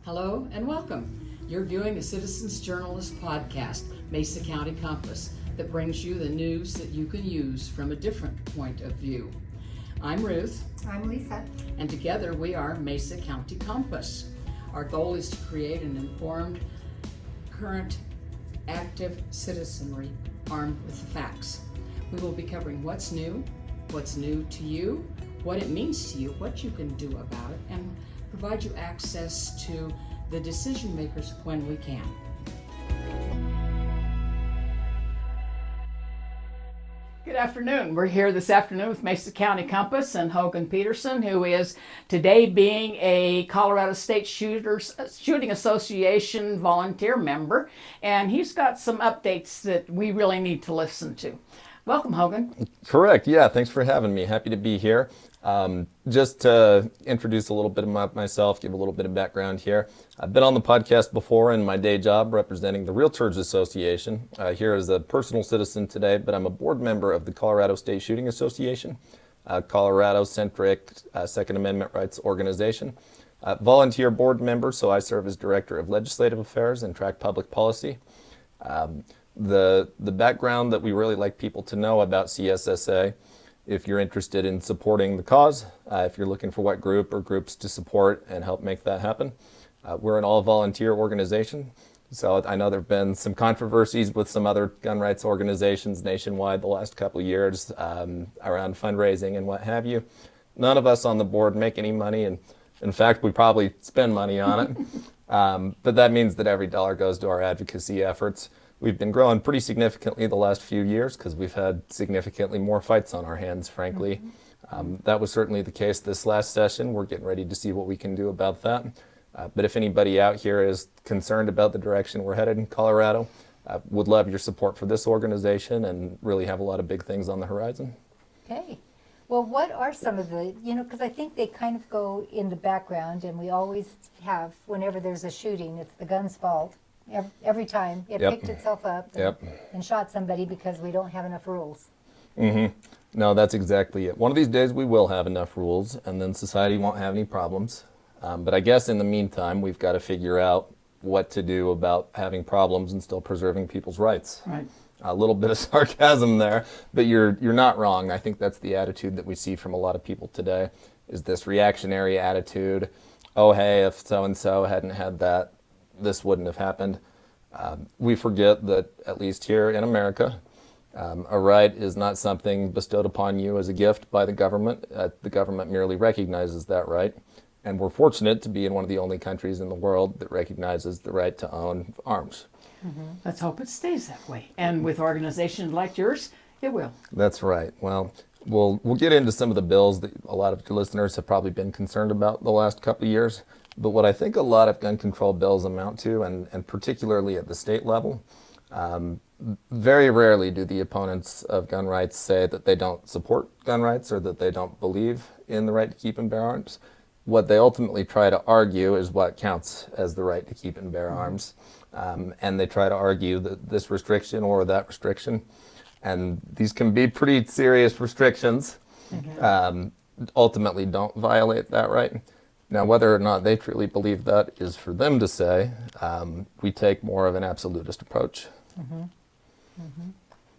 Hello and welcome. You're viewing the Citizens Journalist podcast, Mesa County Compass, that brings you the news that you can use from a different point of view. I'm Ruth. I'm Lisa. And together we are Mesa County Compass. Our goal is to create an informed, current, active citizenry armed with the facts. We will be covering what's new to you, what it means to you, what you can do about it, and provide you access to the decision makers when we can. Good afternoon. We're here this afternoon with Mesa County Compass and Hogan Peterson, who is today being a Colorado State Shooting Association volunteer member, and he's got some updates that we really need to listen to. Welcome, Hogan. Correct. Yeah, thanks for having me. Happy to be here. Just to introduce a little bit of myself, give a little bit of background here. I've been on the podcast before in my day job representing the Realtors Association, here as a personal citizen today, but I'm a board member of the Colorado State Shooting Association, a Colorado-centric Second Amendment rights organization. Volunteer board member, so I serve as Director of Legislative Affairs and track public policy. The background that we really like people to know about CSSA, if you're interested in supporting the cause, if you're looking for what group or groups to support and help make that happen. We're an all-volunteer organization, so I know there have been some controversies with some other gun rights organizations nationwide the last couple of years around fundraising and what have you. None of us on the board make any money, and in fact, we probably spend money on it. But that means that every dollar goes to our advocacy efforts. We've been growing pretty significantly the last few years because we've had significantly more fights on our hands, frankly. That was certainly the case this last session. We're getting ready to see what we can do about that. But if anybody out here is concerned about the direction we're headed in Colorado, would love your support for this organization and really have a lot of big things on the horizon. Okay. Well, what are some of the, because I think they kind of go in the background, and we always have, whenever there's a shooting, it's the gun's fault. Every time it picked itself up and shot somebody because we don't have enough rules. No, that's exactly it. One of these days we will have enough rules, and then society won't have any problems. But I guess in the meantime, we've got to figure out what to do about having problems and still preserving people's rights. Right. A little bit of sarcasm there, but you're not wrong. I think that's the attitude that we see from a lot of people today, is this reactionary attitude. Oh, hey, if so-and-so hadn't had that, this wouldn't have happened. We forget that, at least here in America, a right is not something bestowed upon you as a gift by the government. The government merely recognizes that right. And we're fortunate to be in one of the only countries in the world that recognizes the right to own arms. Let's hope it stays that way. And with organizations like yours, it will. That's right. Well, we'll get into some of the bills that a lot of your listeners have probably been concerned about the last couple of years. But what I think a lot of gun control bills amount to, and particularly at the state level, very rarely do the opponents of gun rights say that they don't support gun rights or that they don't believe in the right to keep and bear arms. What they ultimately try to argue is what counts as the right to keep and bear arms. And they try to argue that this restriction or that restriction, and these can be pretty serious restrictions, ultimately don't violate that right. Now, whether or not they truly believe that is for them to say. We take more of an absolutist approach.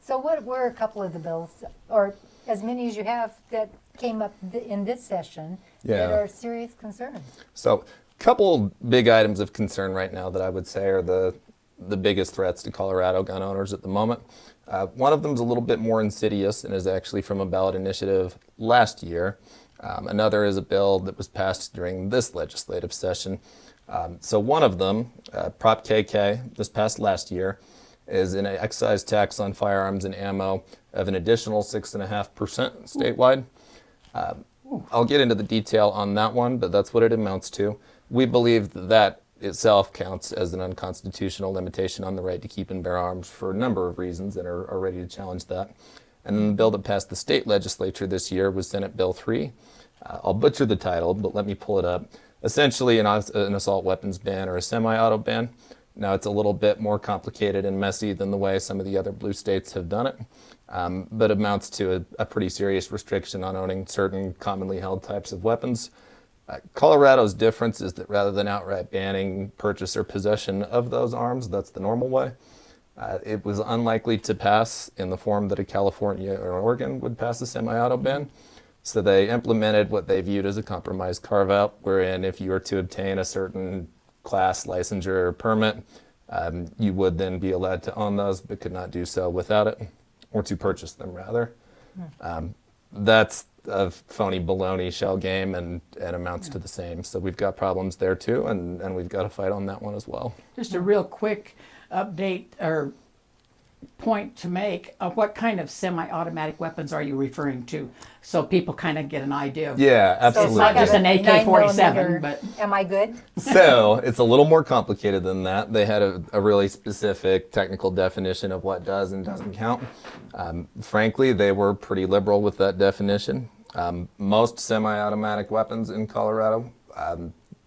So what were a couple of the bills, or as many as you have, that came up in this session that are serious concerns? So a couple big items of concern right now that I would say are the biggest threats to Colorado gun owners at the moment. One of them is a little bit more insidious and is actually from a ballot initiative last year. Another is a bill that was passed during this legislative session. So one of them, Prop KK, this passed last year, is an excise tax on firearms and ammo of an additional 6.5% statewide. I'll get into the detail on that one, but that's what it amounts to. We believe that itself counts as an unconstitutional limitation on the right to keep and bear arms for a number of reasons and are ready to challenge that. And then the bill that passed the state legislature this year was Senate Bill 3. I'll butcher the title, but let me pull it up. Essentially an assault weapons ban or a semi-auto ban. Now it's a little bit more complicated and messy than the way some of the other blue states have done it, but amounts to a pretty serious restriction on owning certain commonly held types of weapons. Colorado's difference is that rather than outright banning purchase or possession of those arms, that's the normal way. It was unlikely to pass in the form that a California or Oregon would pass a semi-auto ban. So they implemented what they viewed as a compromise carve-out, wherein if you were to obtain a certain class licensure or permit, you would then be allowed to own those, but could not do so without it, or to purchase them rather. That's a phony baloney shell game and amounts to the same. So we've got problems there too, and we've got to fight on that one as well. Just a real quick update or point to make of what kind of semi-automatic weapons are you referring to, so people kind of get an idea of. Yeah, So absolutely. it's like Just an a AK-47, 9mm. but- Am I good? So it's a little more complicated than that. They had a really specific technical definition of what does and doesn't count. Frankly, they were pretty liberal with that definition. Most semi-automatic weapons in Colorado,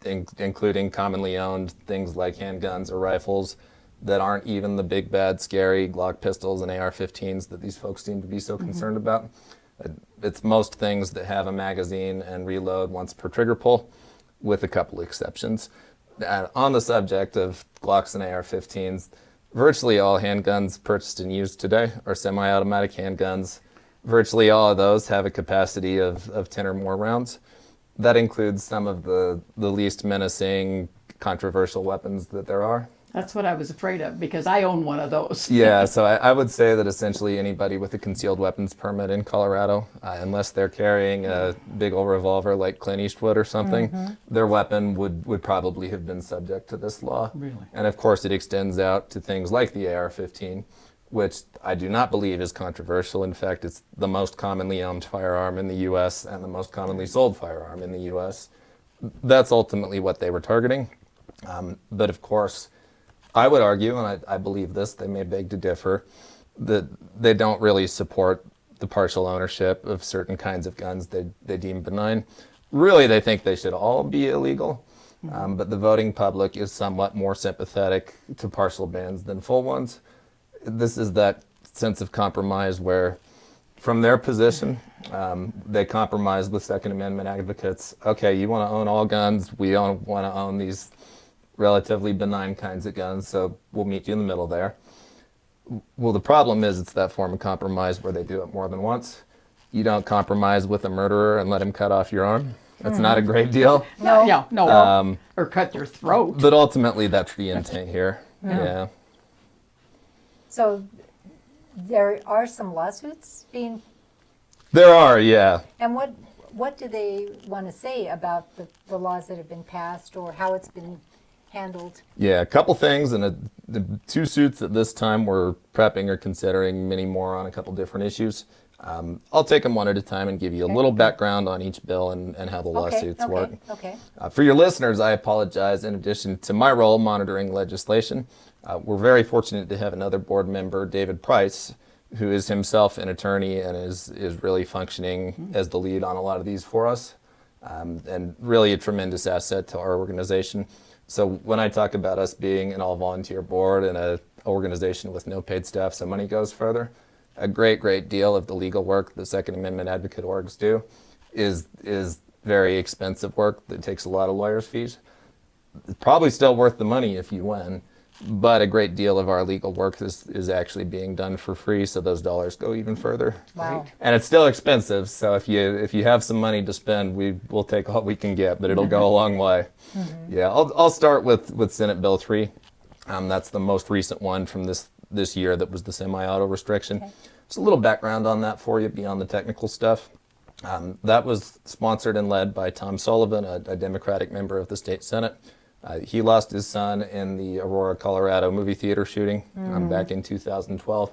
including commonly owned things like handguns or rifles that aren't even the big, bad, scary Glock pistols and AR-15s that these folks seem to be so concerned about. It's most things that have a magazine and reload once per trigger pull, with a couple exceptions. On the subject of Glocks and AR-15s, virtually all handguns purchased and used today are semi-automatic handguns. Virtually all of those have a capacity of 10 or more rounds. That includes some of the least menacing, controversial weapons that there are. That's what I was afraid of, because I own one of those. Yeah, so I would say that essentially anybody with a concealed weapons permit in Colorado, unless they're carrying a big old revolver like Clint Eastwood or something, their weapon would probably have been subject to this law. Really? And of course it extends out to things like the AR-15, which I do not believe is controversial. In fact, it's the most commonly owned firearm in the U.S. and the most commonly sold firearm in the U.S. That's ultimately what they were targeting. But of course, I would argue, and I believe this, they may beg to differ, that they don't really support the partial ownership of certain kinds of guns they deem benign. Really, they think they should all be illegal, but the voting public is somewhat more sympathetic to partial bans than full ones. This is that sense of compromise where, from their position, they compromise with Second Amendment advocates. Okay, you want to own all guns, we want to own these relatively benign kinds of guns, so we'll meet you in the middle there. Well, the problem is it's that form of compromise where they do it more than once. You don't compromise with a murderer and let him cut off your arm. That's not a great deal. No. Yeah, no, or cut their throat. But ultimately, that's the intent here. Yeah. So there are some lawsuits being, There are, yeah. and what do they want to say about the laws that have been passed or how it's been handled? Yeah, a couple things, and the two suits at this time we're prepping or considering many more on a couple different issues. I'll take them one at a time and give you a little background on each bill and how the lawsuits work. Okay. For your listeners, I apologize. In addition to my role monitoring legislation, we're very fortunate to have another board member, David Price, who is himself an attorney and is really functioning as the lead on a lot of these for us, and really a tremendous asset to our organization. So when I talk about us being an all-volunteer board and an organization with no paid staff, so money goes further, a great deal of the legal work the Second Amendment advocate orgs do is very expensive work that takes a lot of lawyers' fees. It's probably still worth the money if you win, but a great deal of our legal work is actually being done for free, so those dollars go even further. Wow. And it's still expensive, so if you have some money to spend, we'll take all we can get, but it'll go a long way. Yeah, I'll start with Senate Bill 3. That's the most recent one from this year that was the semi-auto restriction. Okay. Just a little background on that for you beyond the technical stuff. That was sponsored and led by Tom Sullivan, a Democratic member of the state Senate. He lost his son in the Aurora, Colorado movie theater shooting back in 2012.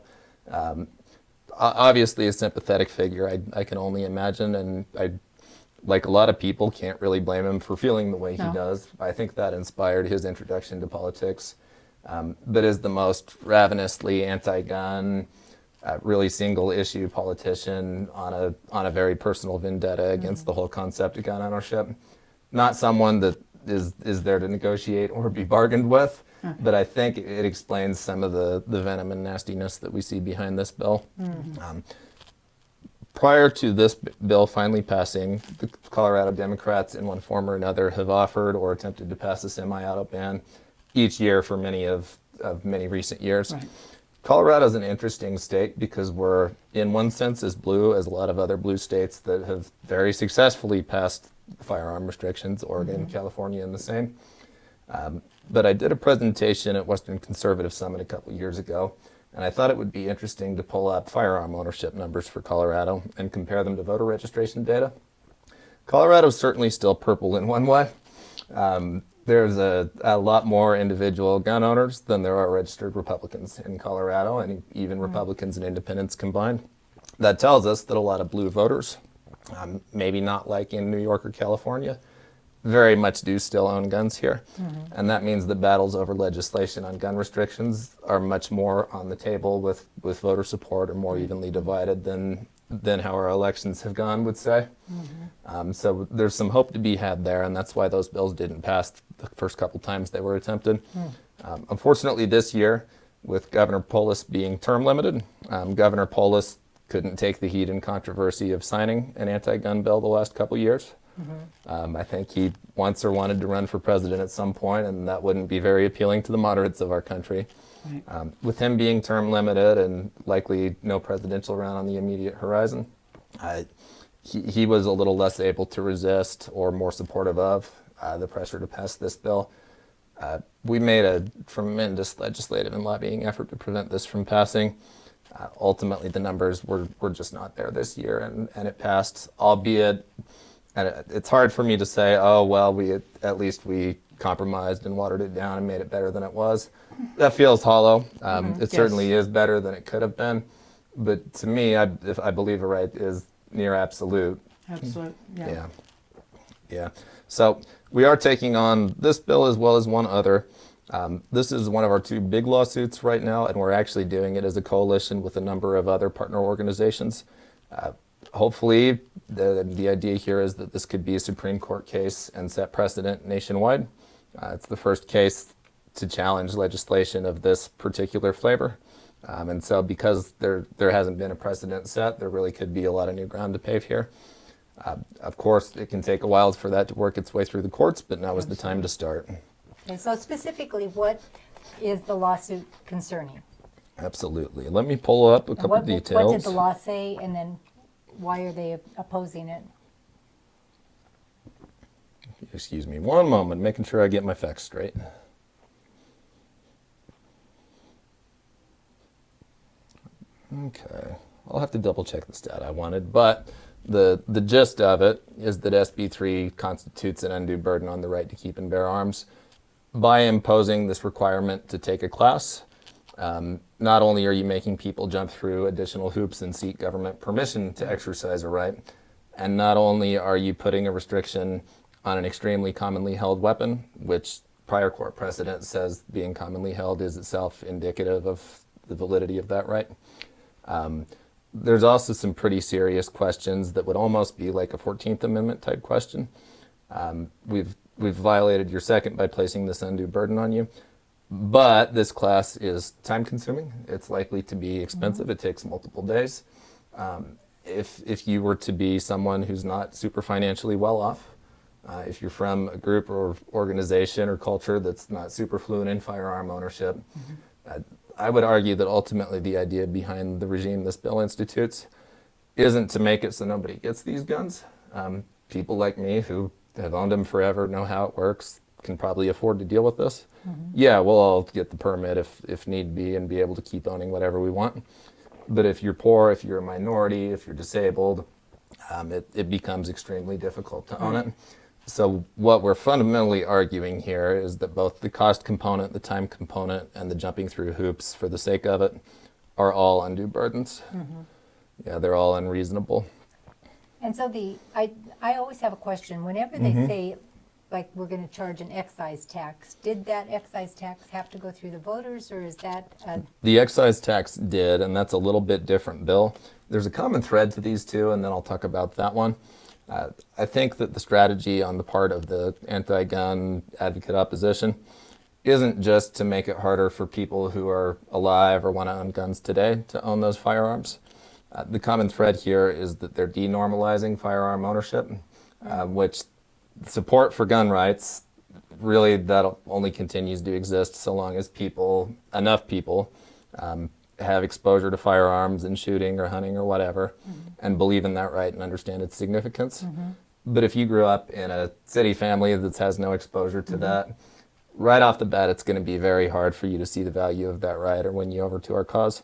Obviously a sympathetic figure, I can only imagine, and I, like a lot of people, can't really blame him for feeling the way he does. I think that inspired his introduction to politics, but is the most ravenously anti-gun, really single-issue politician on a very personal vendetta against the whole concept of gun ownership. Not someone that is there to negotiate or be bargained with, but I think it explains some of the venom and nastiness that we see behind this bill. Prior to this bill finally passing, the Colorado Democrats in one form or another have offered or attempted to pass a semi-auto ban each year for many recent years. Right. Colorado is an interesting state because we're, in one sense, as blue as a lot of other blue states that have very successfully passed firearm restrictions, Oregon, California, and the same. But I did a presentation at Western Conservative Summit a couple years ago, and I thought it would be interesting to pull up firearm ownership numbers for Colorado and compare them to voter registration data. Colorado's certainly still purple in one way. There's a lot more individual gun owners than there are registered Republicans in Colorado, and even Republicans and independents combined. That tells us that a lot of blue voters, maybe not like in New York or California, very much do still own guns here. And that means that battles over legislation on gun restrictions are much more on the table with voter support, or more evenly divided than how our elections have gone, would say. So there's some hope to be had there, and that's why those bills didn't pass the first couple times they were attempted. Unfortunately, this year, with Governor Polis being term limited, Governor Polis couldn't take the heat and controversy of signing an anti-gun bill the last couple years. I think he wants or wanted to run for president at some point, and that wouldn't be very appealing to the moderates of our country. Right. With him being term limited and likely no presidential run on the immediate horizon, he was a little less able to resist or more supportive of the pressure to pass this bill. We made a tremendous legislative and lobbying effort to prevent this from passing. Ultimately, the numbers were just not there this year, and it passed, albeit, and it's hard for me to say, oh, well, we compromised and watered it down and made it better than it was. That feels hollow. It certainly is better than it could have been. But to me, I believe a right is near absolute. Absolute. Yeah. Yeah. So we are taking on this bill as well as one other. This is one of our two big lawsuits right now, and we're actually doing it as a coalition with a number of other partner organizations. Hopefully, the idea here is that this could be a Supreme Court case and set precedent nationwide. It's the first case to challenge legislation of this particular flavor. And so because there hasn't been a precedent set, there really could be a lot of new ground to pave here. Of course, it can take a while for that to work its way through the courts, but now is the time to start. Okay, so specifically, what is the lawsuit concerning? Absolutely. Let me pull up a couple details. What did the law say, and then why are they opposing it? Excuse me one moment, making sure I get my facts straight. Okay, I'll have to double check the stat I wanted, but the gist of it is that SB 3 constitutes an undue burden on the right to keep and bear arms by imposing this requirement to take a class. Not only are you making people jump through additional hoops and seek government permission to exercise a right, and not only are you putting a restriction on an extremely commonly held weapon, which prior court precedent says being commonly held is itself indicative of the validity of that right. There's also some pretty serious questions that would almost be like a 14th Amendment type question. We've violated your second by placing this undue burden on you, but this class is time consuming. It's likely to be expensive. It takes multiple days. If you were to be someone who's not super financially well off, if you're from a group or organization or culture that's not super fluent in firearm ownership, I would argue that ultimately the idea behind the regime this bill institutes isn't to make it so nobody gets these guns. People like me who have owned them forever, know how it works, can probably afford to deal with this. Yeah, we'll all get the permit if need be and be able to keep owning whatever we want. But if you're poor, if you're a minority, if you're disabled, it becomes extremely difficult to own it. So what we're fundamentally arguing here is that both the cost component, the time component, and the jumping through hoops for the sake of it are all undue burdens. Yeah, they're all unreasonable. And so I always have a question. Whenever they say, like, we're going to charge an excise tax, did that excise tax have to go through the voters, or is that The excise tax did, and that's a little bit different bill. There's a common thread to these two, and then I'll talk about that one. I think that the strategy on the part of the anti-gun advocate opposition isn't just to make it harder for people who are alive or want to own guns today to own those firearms. The common thread here is that they're denormalizing firearm ownership, which support for gun rights, really that only continues to exist so long as enough people, have exposure to firearms and shooting or hunting or whatever, and believe in that right and understand its significance. But if you grew up in a city family that has no exposure to that, right off the bat, it's going to be very hard for you to see the value of that right or win you over to our cause.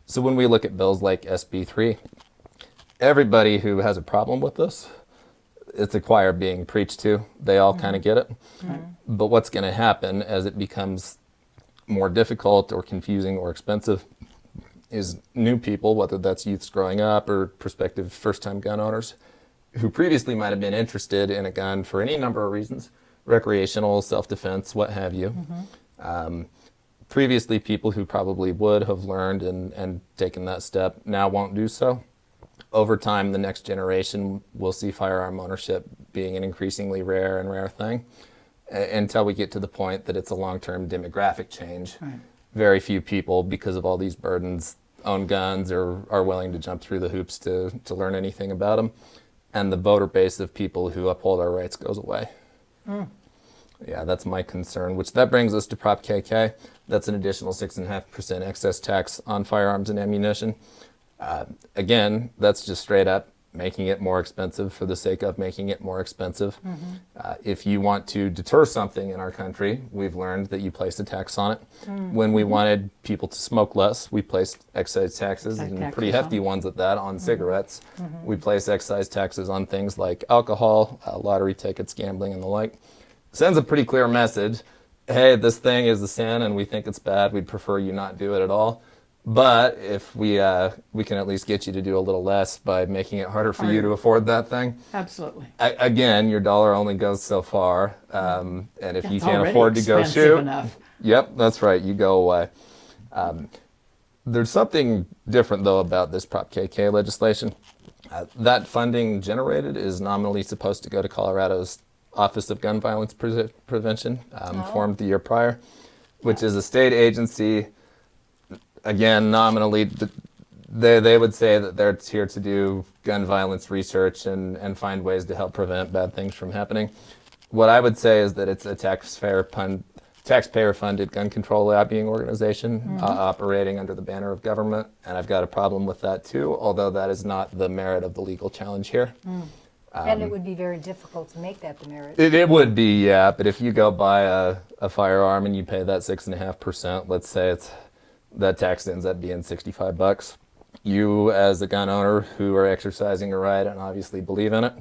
So when we look at bills like SB3, everybody who has a problem with this, it's a choir being preached to. They all kind of get it. But what's going to happen as it becomes more difficult or confusing or expensive is new people, whether that's youths growing up or prospective first-time gun owners, who previously might have been interested in a gun for any number of reasons, recreational, self-defense, what have you. Previously, people who probably would have learned and taken that step now won't do so. Over time, the next generation will see firearm ownership being an increasingly rare thing until we get to the point that it's a long-term demographic change. Very few people, because of all these burdens, own guns or are willing to jump through the hoops to learn anything about them. And the voter base of people who uphold our rights goes away. Yeah, that's my concern, which that brings us to Prop KK. That's an additional 6.5% excess tax on firearms and ammunition. Again, that's just straight up making it more expensive for the sake of making it more expensive. If you want to deter something in our country, we've learned that you place a tax on it. When we wanted people to smoke less, we placed excise taxes, and pretty hefty ones at that, on cigarettes. We place excise taxes on things like alcohol, lottery tickets, gambling, and the like. Sends a pretty clear message. Hey, this thing is a sin and we think it's bad. We'd prefer you not do it at all. But if we can at least get you to do a little less by making it harder for you to afford that thing. Absolutely. Again, your dollar only goes so far. And if you can't afford to go shoot, enough. Yep, that's right. You go away. There's something different, though, about this Prop KK legislation. That funding generated is nominally supposed to go to Colorado's Office of Gun Violence Prevention, formed the year prior, which is a state agency. Again, nominally, they would say that they're here to do gun violence research and find ways to help prevent bad things from happening. What I would say is that it's a taxpayer-funded gun control lobbying organization operating under the banner of government, and I've got a problem with that too, although that is not the merit of the legal challenge here. And it would be very difficult to make that the merit. It would be, yeah, but if you go buy a firearm and you pay that 6.5%, let's say that tax ends up being $65. You, as a gun owner who are exercising a right and obviously believe in it,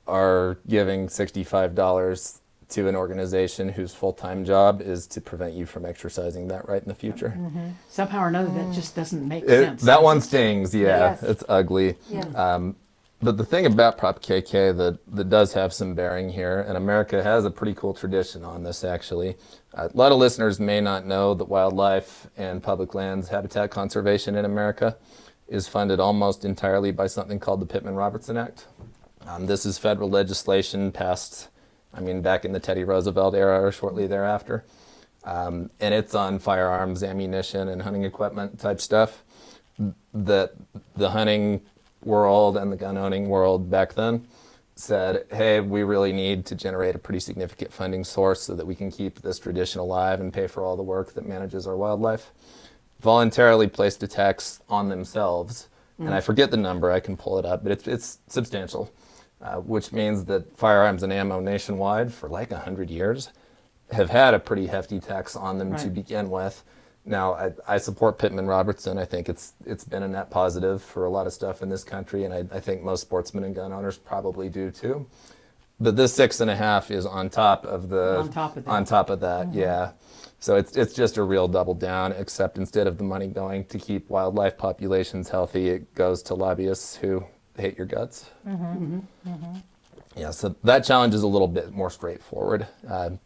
are giving $65 to an organization whose full-time job is to prevent you from exercising that right in the future. Somehow or another, that just doesn't make sense. That one stings, yeah. Yes. It's ugly. Yes. But the thing about Prop KK that does have some bearing here, and America has a pretty cool tradition on this, actually. A lot of listeners may not know that wildlife and public lands habitat conservation in America is funded almost entirely by something called the Pittman-Robertson Act. This is federal legislation passed, back in the Teddy Roosevelt era or shortly thereafter. And it's on firearms, ammunition, and hunting equipment type stuff that the hunting world and the gun owning world back then said, hey, we really need to generate a pretty significant funding source so that we can keep this tradition alive and pay for all the work that manages our wildlife. Voluntarily placed a tax on themselves, and I forget the number, I can pull it up, but it's substantial, which means that firearms and ammo nationwide for like 100 years have had a pretty hefty tax on them to begin with. Now, I support Pittman-Robertson. I think it's been a net positive for a lot of stuff in this country, and I think most sportsmen and gun owners probably do too. But this 6.5 is on top of that. Yeah. So it's just a real double down, except instead of the money going to keep wildlife populations healthy, it goes to lobbyists who hate your guts. Yeah, so that challenge is a little bit more straightforward.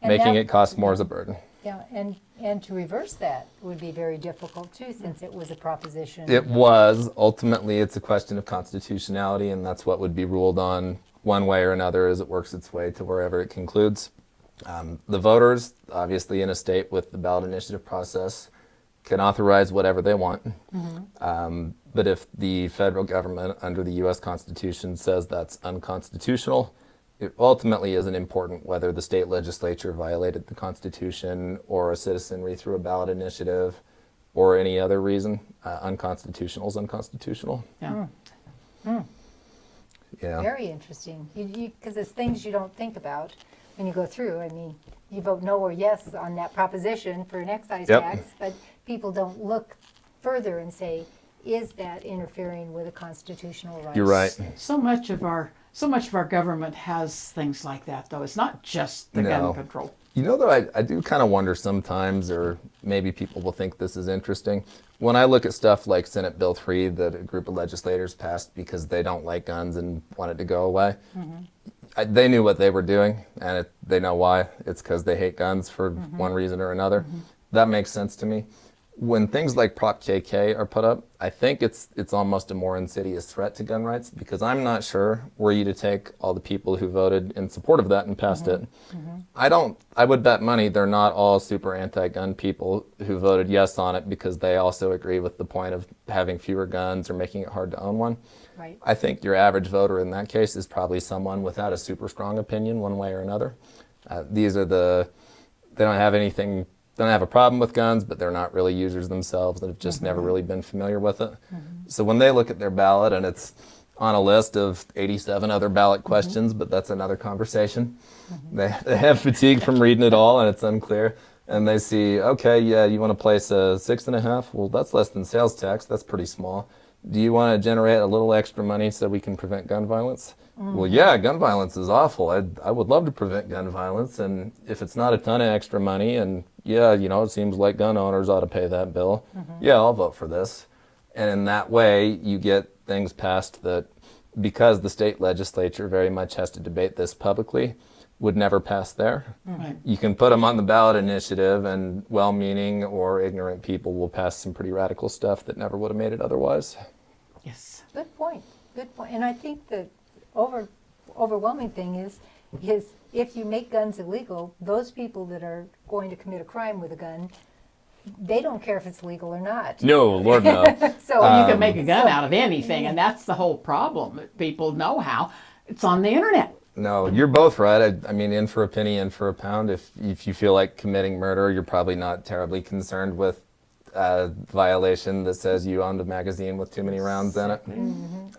Making it cost more is a burden. Yeah, and to reverse that would be very difficult too, since it was a proposition. It was. Ultimately, it's a question of constitutionality, and that's what would be ruled on one way or another as it works its way to wherever it concludes. The voters, obviously in a state with the ballot initiative process, can authorize whatever they want. But if the federal government under the U.S. Constitution says that's unconstitutional, it ultimately isn't important whether the state legislature violated the Constitution or a citizenry through a ballot initiative or any other reason. Unconstitutional is unconstitutional. Yeah. Yeah. Very interesting. Because there's things you don't think about when you go through. I mean, you vote no or yes on that proposition for an excise Yep. tax, but people don't look further and say, is that interfering with a constitutional right? You're right. So much of our government has things like that, though. It's not just the No. gun control. You know, though, I do kind of wonder sometimes, or maybe people will think this is interesting, when I look at stuff like Senate Bill 3 that a group of legislators passed because they don't like guns and want it to go away. They knew what they were doing, and they know why. It's because they hate guns for one reason or another. That makes sense to me. When things like Prop KK are put up, I think it's almost a more insidious threat to gun rights, because I'm not sure were you to take all the people who voted in support of that and passed it. I would bet money they're not all super anti-gun people who voted yes on it because they also agree with the point of having fewer guns or making it hard to own one. Right. I think your average voter in that case is probably someone without a super strong opinion one way or another. They don't have a problem with guns, but they're not really users themselves and have just never really been familiar with it. So when they look at their ballot and it's on a list of 87 other ballot questions, but that's another conversation. They have fatigue from reading it all and it's unclear. And they see, okay, yeah, you want to place a 6.5? Well, that's less than sales tax. That's pretty small. Do you want to generate a little extra money so we can prevent gun violence? Well, yeah, gun violence is awful. I would love to prevent gun violence. And if it's not a ton of extra money and, yeah, it seems like gun owners ought to pay that bill, yeah, I'll vote for this. And in that way, you get things passed that, because the state legislature very much has to debate this publicly, would never pass there. Right. You can put them on the ballot initiative and well-meaning or ignorant people will pass some pretty radical stuff that never would have made it otherwise. Yes. Good point. Good point. And I think the overwhelming thing is if you make guns illegal, those people that are going to commit a crime with a gun, they don't care if it's legal or not. No, Lord, no. So You can make a gun out of anything, and that's the whole problem. People know how. It's on the internet. No, you're both right. I mean, in for a penny, in for a pound. If you feel like committing murder, you're probably not terribly concerned with a violation that says you owned a magazine with too many rounds in it.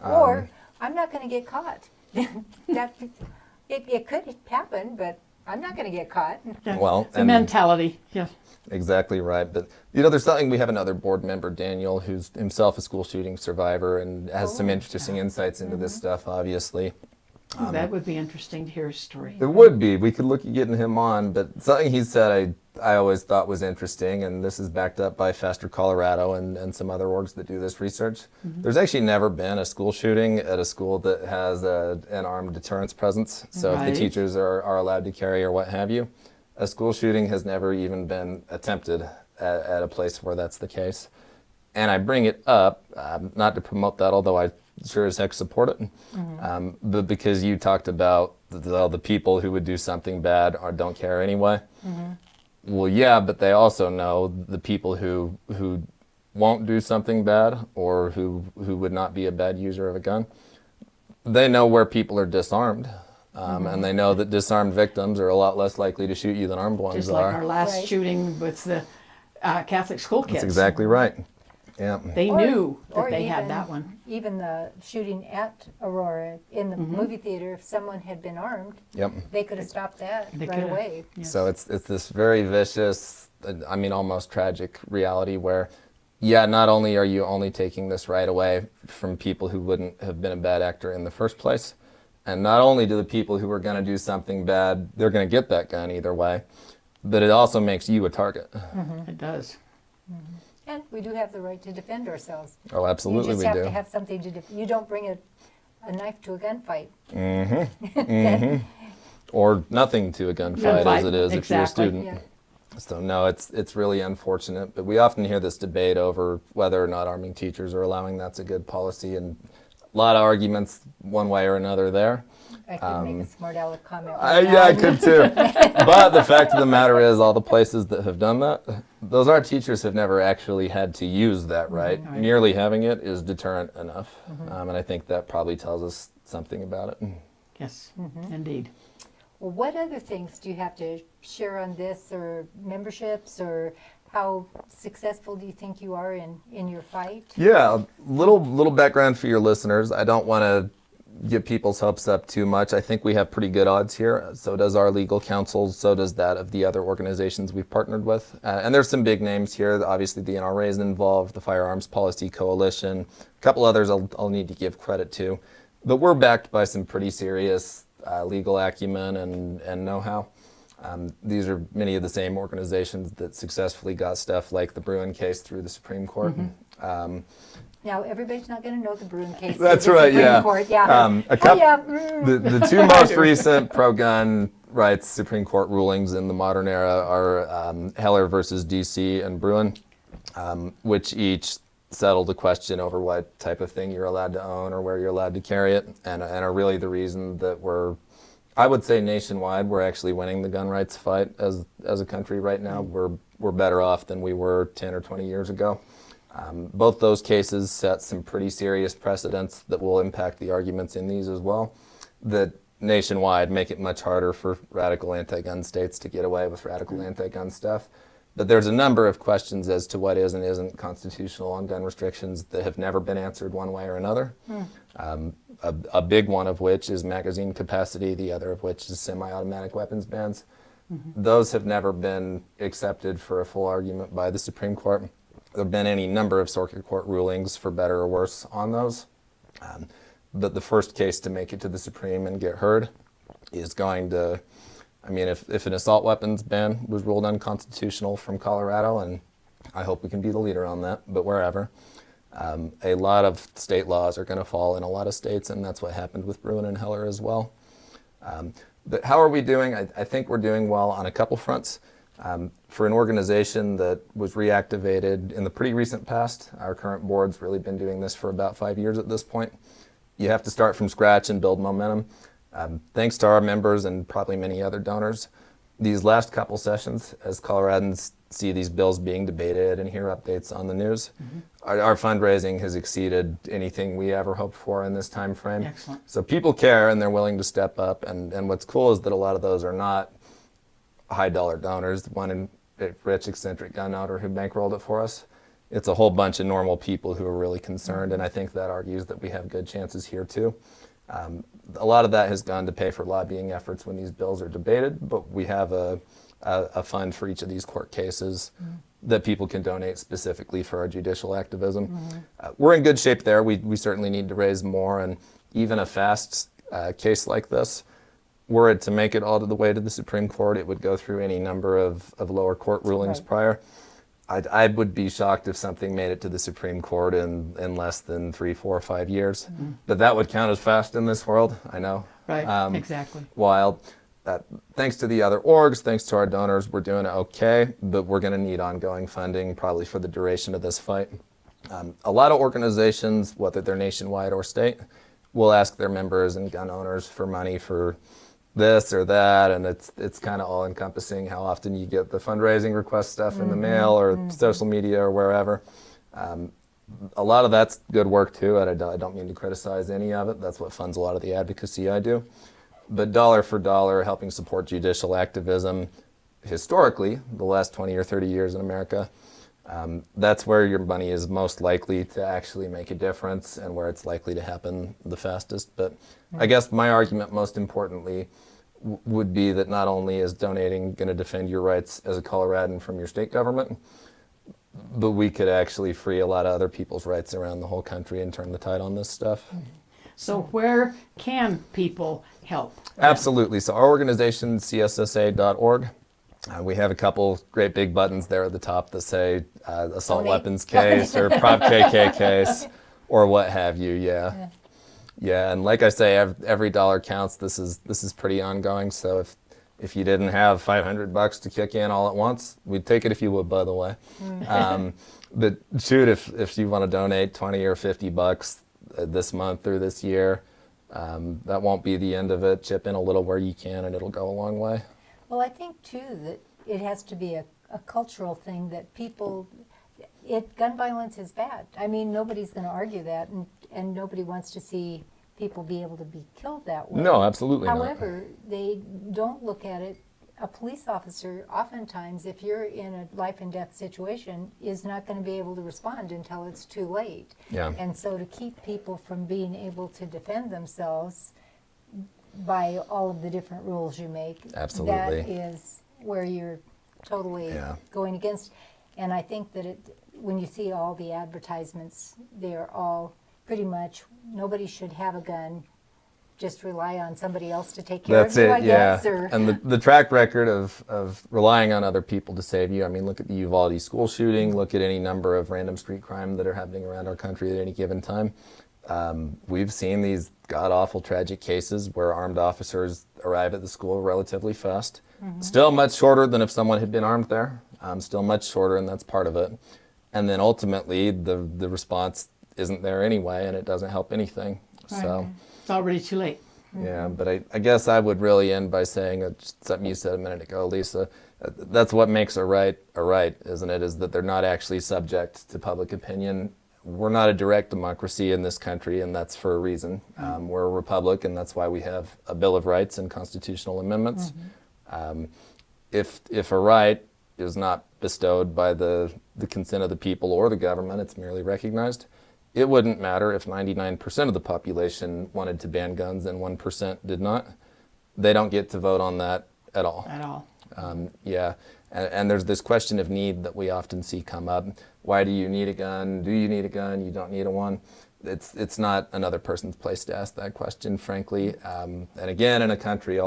or I'm not going to get caught. It could happen, but I'm not going to get caught. Yeah. Well, It's a mentality. Yeah. Exactly right. But, there's something, we have another board member, Daniel, who's himself a school shooting survivor and has some interesting insights into this stuff, obviously. That would be interesting to hear his story. It would be. We could look at getting him on, but something he said I always thought was interesting, and this is backed up by Faster Colorado and some other orgs that do this research. There's actually never been a school shooting at a school that has an armed deterrence presence. So if Right. the teachers are allowed to carry or what have you, a school shooting has never even been attempted at a place where that's the case. And I bring it up, not to promote that, although I sure as heck support it, but because you talked about the people who would do something bad or don't care anyway. Well, yeah, but they also know the people who won't do something bad or who would not be a bad user of a gun. They know where people are disarmed. And they know that disarmed victims are a lot less likely to shoot you than armed ones Just like are. our last Right. shooting with the Catholic school kids. That's exactly right. Yeah. They knew that or they had even- that one. Even the shooting at Aurora in the movie theater, if someone had been armed, Yep. they could have stopped that They right could've. away. Yes. So it's this very vicious, almost tragic reality where, yeah, not only are you only taking this right away from people who wouldn't have been a bad actor in the first place, and not only do the people who are going to do something bad, they're going to get that gun either way, but it also makes you a target. It does. And we do have the right to defend ourselves. Oh, absolutely You just we have do. to have something to you don't bring a knife to a gunfight. Or nothing to a gunfight as it is if you're a Exactly. student. Yeah. So no, it's really unfortunate, but we often hear this debate over whether or not arming teachers or allowing that's a good policy, and a lot of arguments one way or another there. I could make a smart aleck comment. Yeah, I could too. But the fact of the matter is, all the places that have done that those art teachers have never actually had to use that right. Right. Merely having it is deterrent enough. And I think that probably tells us something about it. Yes, indeed. Well, what other things do you have to share on this, or memberships, or how successful do you think you are in your fight? Yeah, a little background for your listeners. I don't want to get people's hopes up too much. I think we have pretty good odds here. So does our legal counsel. So does that of the other organizations we've partnered with. And there's some big names here. Obviously, the NRA is involved, the Firearms Policy Coalition, a couple others I'll need to give credit to. But we're backed by some pretty serious legal acumen and know-how. These are many of the same organizations that successfully got stuff like the Bruin case through the Supreme Court. Now, everybody's not going to know the Bruin case. That's through the right, Supreme yeah. Court. Yeah. The two most recent pro-gun rights Supreme Court rulings in the modern era are Heller versus D.C. and Bruin, which each settled a question over what type of thing you're allowed to own or where you're allowed to carry it, and are really the reason that I would say nationwide, we're actually winning the gun rights fight as a country right now. We're better off than we were 10 or 20 years ago. Both those cases set some pretty serious precedents that will impact the arguments in these as well, that nationwide make it much harder for radical anti-gun states to get away with radical anti-gun stuff. But there's a number of questions as to what is and isn't constitutional on gun restrictions that have never been answered one way or another. A big one of which is magazine capacity, the other of which is semi-automatic weapons bans. Those have never been accepted for a full argument by the Supreme Court. There have been any number of circuit court rulings, for better or worse, on those. But the first case to make it to the Supreme and get heard is going to, I mean, if an assault weapons ban was ruled unconstitutional from Colorado, and I hope we can be the leader on that, but wherever, a lot of state laws are going to fall in a lot of states, and that's what happened with Bruin and Heller as well. But how are we doing? I think we're doing well on a couple fronts. For an organization that was reactivated in the pretty recent past, our current board's really been doing this for about 5 years at this point. You have to start from scratch and build momentum. Thanks to our members and probably many other donors, these last couple sessions, as Coloradans see these bills being debated and hear updates on the news, our fundraising has exceeded anything we ever hoped for in this time frame. Excellent. So people care and they're willing to step up. And what's cool is that a lot of those are not high dollar donors. One rich eccentric gun owner who bankrolled it for us. It's a whole bunch of normal people who are really concerned, and I think that argues that we have good chances here too. A lot of that has gone to pay for lobbying efforts when these bills are debated, but we have a fund for each of these court cases that people can donate specifically for our judicial activism. We're in good shape there. We certainly need to raise more, and even a fast case like this, were it to make it all the way to the Supreme Court, it would go through any number of lower court rulings prior. I would be shocked if something made it to the Supreme Court in less than 3, 4, 5 years. But that would count as fast in this world, I know. Right, exactly. Wild. Thanks to the other orgs, thanks to our donors, we're doing okay, but we're going to need ongoing funding probably for the duration of this fight. A lot of organizations, whether they're nationwide or state, will ask their members and gun owners for money for this or that, and it's kind of all encompassing how often you get the fundraising request stuff in the mail or social media or wherever. A lot of that's good work too, and I don't mean to criticize any of it. That's what funds a lot of the advocacy I do. But dollar for dollar, helping support judicial activism, historically, the last 20 or 30 years in America, that's where your money is most likely to actually make a difference and where it's likely to happen the fastest. But I guess my argument most importantly would be that not only is donating going to defend your rights as a Coloradan from your state government, but we could actually free a lot of other people's rights around the whole country and turn the tide on this stuff. So where can people help? Absolutely. So our organization, CSSA.org, we have a couple great big buttons there at the top that say assault weapons case or Prop KK case or what have you. Yeah, and like I say, every dollar counts. This is pretty ongoing. So if you didn't have $500 to kick in all at once, we'd take it if you would, by the way. But shoot, if you want to donate 20 or $50 this month or this year, that won't be the end of it. Chip in a little where you can, and it'll go a long way. Well, I think too that it has to be a cultural thing that people, gun violence is bad. I mean, nobody's going to argue that, and nobody wants to see people be able to be killed that way. No, absolutely not. However, they don't look at it. A police officer, oftentimes, if you're in a life and death situation, is not going to be able to respond until it's too late. Yeah. And so to keep people from being able to defend themselves by all of the different rules you make, Absolutely. that is where you're totally Yeah. going against. And I think that when you see all the advertisements, they're all pretty much, nobody should have a gun. Just rely on somebody else to take care That's of you, it, I guess. yeah. Or, And the track record of relying on other people to save you. I mean, look at the Uvalde school shooting. Look at any number of random street crime that are happening around our country at any given time. We've seen these god-awful tragic cases where armed officers arrive at the school relatively fast. Still much shorter than if someone had been armed there. Still much shorter, and that's part of it. And then ultimately, the response isn't there anyway, and it doesn't help anything. So. It's already too late. Yeah, but I guess I would really end by saying something you said a minute ago, Lisa. That's what makes a right, isn't it? Is that they're not actually subject to public opinion. We're not a direct democracy in this country, and that's for a reason. We're a republic, and that's why we have a Bill of Rights and constitutional amendments. If a right is not bestowed by the consent of the people or the government, it's merely recognized. It wouldn't matter if 99% of the population wanted to ban guns and 1% did not. They don't get to vote on that at all. At all. Yeah, and there's this question of need that we often see come up. Why do you need a gun? Do you need a gun? You don't need a one. It's not another person's place to ask that question, frankly. And again, in a country,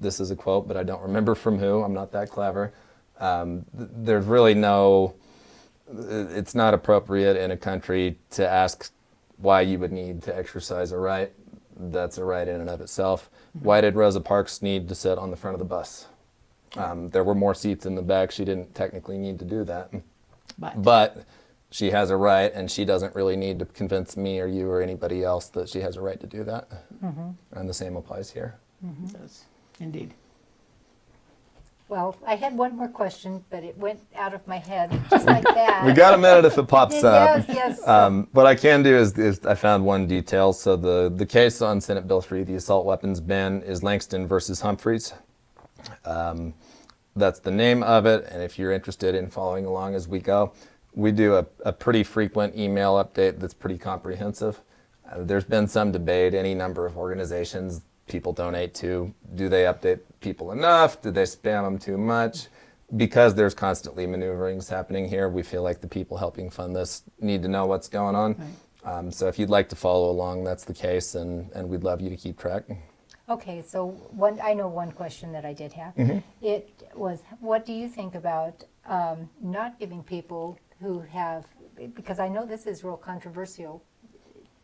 this is a quote, but I don't remember from who. I'm not that clever. There's really it's not appropriate in a country to ask why you would need to exercise a right. That's a right in and of itself. Why did Rosa Parks need to sit on the front of the bus? There were more seats in the back. She didn't technically need to do that. But she has a right, and she doesn't really need to convince me or you or anybody else that she has a right to do that. And the same applies here. It does. Indeed. well, I had one more question, but it went out of my head just like that. We got a minute if it pops up. Yes. What I can do is I found one detail. So the case on Senate Bill 3, the assault weapons ban, is Langston versus Humphreys. That's the name of it. And if you're interested in following along as we go, we do a pretty frequent email update that's pretty comprehensive. There's been some debate, any number of organizations people donate to. Do they update people enough? Do they spam them too much? Because there's constantly maneuverings happening here, we feel like the people helping fund this need to know what's going on. Right. So if you'd like to follow along, that's the case, and we'd love you to keep track. Okay, so I know one question that I did have. It was, what do you think about not giving people who have, because I know this is real controversial,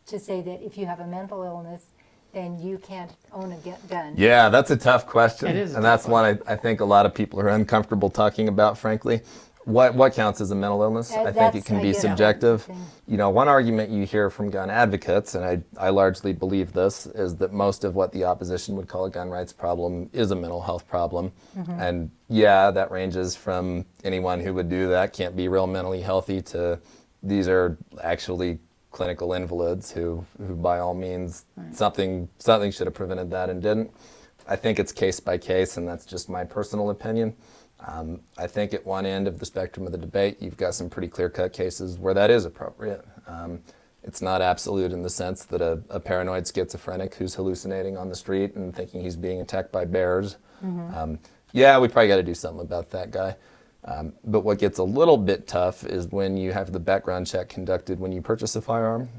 to say that if you have a mental illness, then you can't own a gun. Yeah, that's a tough question. It is, and that's one I think a lot of people are uncomfortable talking about, frankly. What counts as a mental illness? I think it can be subjective. You know, one argument you hear from gun advocates, and I largely believe this, is that most of what the opposition would call a gun rights problem is a mental health problem. And yeah, that ranges from anyone who would do that can't be real mentally healthy to these are actually clinical invalids who by all means, something should have prevented that and didn't. I think it's case by case, and that's just my personal opinion. I think at one end of the spectrum of the debate, you've got some pretty clear-cut cases where that is appropriate. It's not absolute in the sense that a paranoid schizophrenic who's hallucinating on the street and thinking he's being attacked by bears. Yeah, we probably got to do something about that guy. But what gets a little bit tough is when you have the background check conducted when you purchase a firearm.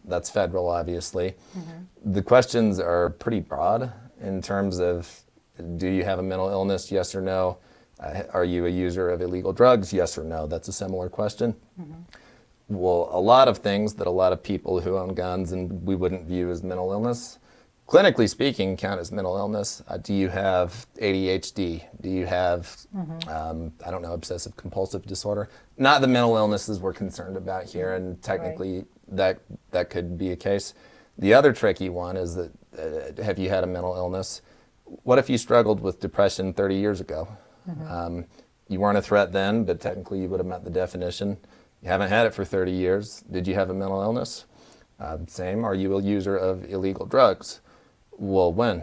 That's federal, obviously. The questions are pretty broad in terms of, do you have a mental illness, yes or no? Are you a user of illegal drugs, yes or no? That's a similar question. Well, a lot of things that a lot of people who own guns and we wouldn't view as mental illness, clinically speaking, count as mental illness. Do you have ADHD? Do you have, I don't know, obsessive compulsive disorder? Not the mental illnesses we're concerned about here, and technically that could be a case. The other tricky one is that, have you had a mental illness? What if you struggled with depression 30 years ago? You weren't a threat then, but technically you would have met the definition. You haven't had it for 30 years. Did you have a mental illness? Same. Are you a user of illegal drugs? Well, when?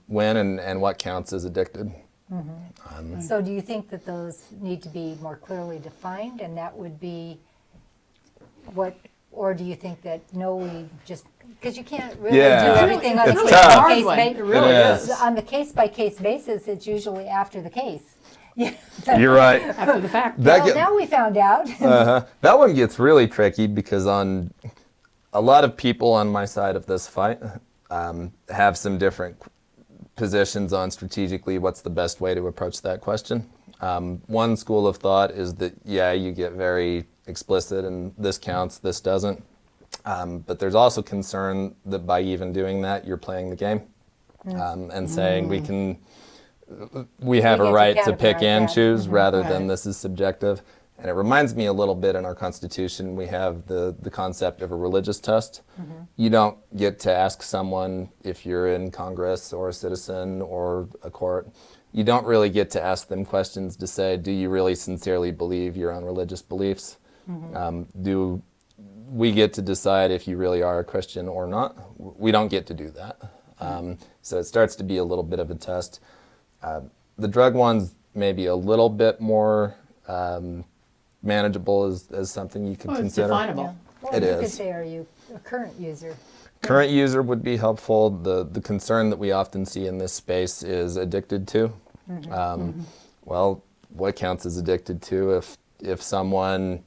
When and what counts as addicted? So do you think that those need to be more clearly defined, and that would be what, or do you think that no, we just, because you can't really do everything on a It's case tough. by case It basis. really is. On the case by case basis, it's usually after the case. You're right. After the fact. Well, now we found out. That one gets really tricky because on a lot of people on my side of this fight have some different positions on strategically what's the best way to approach that question. One school of thought is that, yeah, you get very explicit and this counts, this doesn't. But there's also concern that by even doing that, you're playing the game and saying we have We a get to right to pick categorize and that. choose rather Right. than this is subjective. And it reminds me a little bit in our Constitution, we have the concept of a religious test. You don't get to ask someone if you're in Congress or a citizen or a court. You don't really get to ask them questions to say, do you really sincerely believe your own religious beliefs? Do we get to decide if you really are a Christian or not? We don't get to do that. So it starts to be a little bit of a test. The drug one's maybe a little bit more manageable as something you could It's consider. definable. Well, It you could is. say, are you a current user? Current user would be helpful. The concern that we often see in this space is addicted to. Well, what counts as addicted to if someone,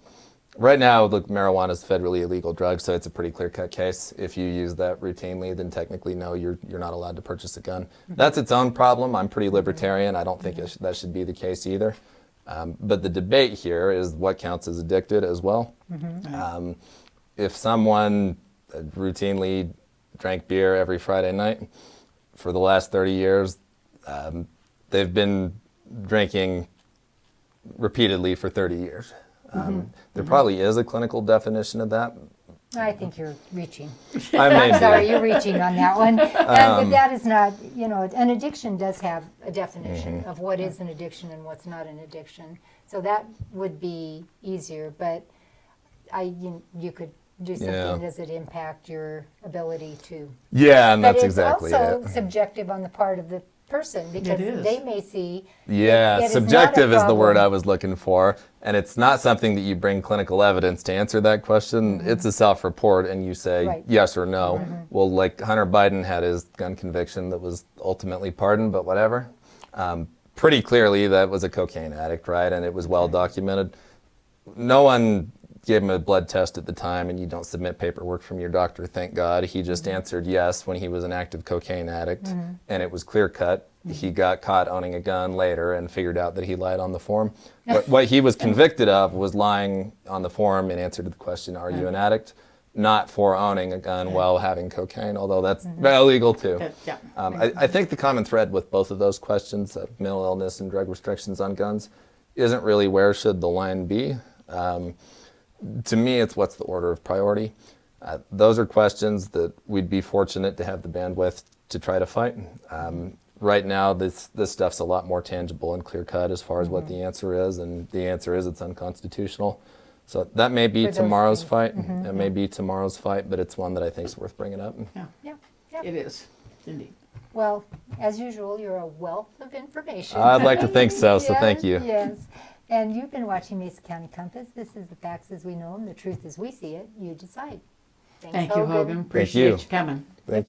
right now, look, marijuana is a federally illegal drug, so it's a pretty clear-cut case. If you use that routinely, then technically, no, you're not allowed to purchase a gun. That's its own problem. I'm pretty libertarian. I don't think that should be the case either. But the debate here is what counts as addicted as well. If someone routinely drank beer every Friday night for the last 30 years, they've been drinking repeatedly for 30 years. There probably is a clinical definition of that. I think you're reaching. I may I'm be. sorry, you're reaching on that one. And that is not, an addiction does have a definition of what is an addiction and what's not an addiction. So that would be easier, but you could do something. Yeah. Does it impact your ability to? Yeah, and But that's it's exactly also it. subjective on the part of the person because is. they may see. Yeah, it is not a subjective is the word problem. I was looking for. And it's not something that you bring clinical evidence to answer that question. It's a self-report and you say Right. yes or no. Well, like Hunter Biden had his gun conviction that was ultimately pardoned, but whatever. Pretty clearly that was a cocaine addict, right? And it was well documented. No one gave him a blood test at the time, and you don't submit paperwork from your doctor, thank God. He just answered yes when he was an active cocaine addict, and it was clear-cut. He got caught owning a gun later and figured out that he lied on the form. What he was convicted of was lying on the form in answer to the question, are you an addict? Not for owning a gun while having cocaine, although that's illegal too. Yeah. I think the common thread with both of those questions, mental illness and drug restrictions on guns, isn't really where should the line be. To me, it's what's the order of priority. Those are questions that we'd be fortunate to have the bandwidth to try to fight. Right now, this stuff's a lot more tangible and clear-cut as far as what the answer is, and the answer is it's unconstitutional. So that may be For those tomorrow's things. fight. It may be tomorrow's fight, but it's one that I think is worth bringing up. Yeah. It is, indeed. Well, as usual, you're a wealth of information. I'd like to think so, so thank you. Yes. And you've been watching Mesa County Compass. This is the facts as we know them, the truth as we see it. You decide. Thanks, Thank you, Hogan. you. Appreciate you coming. Thank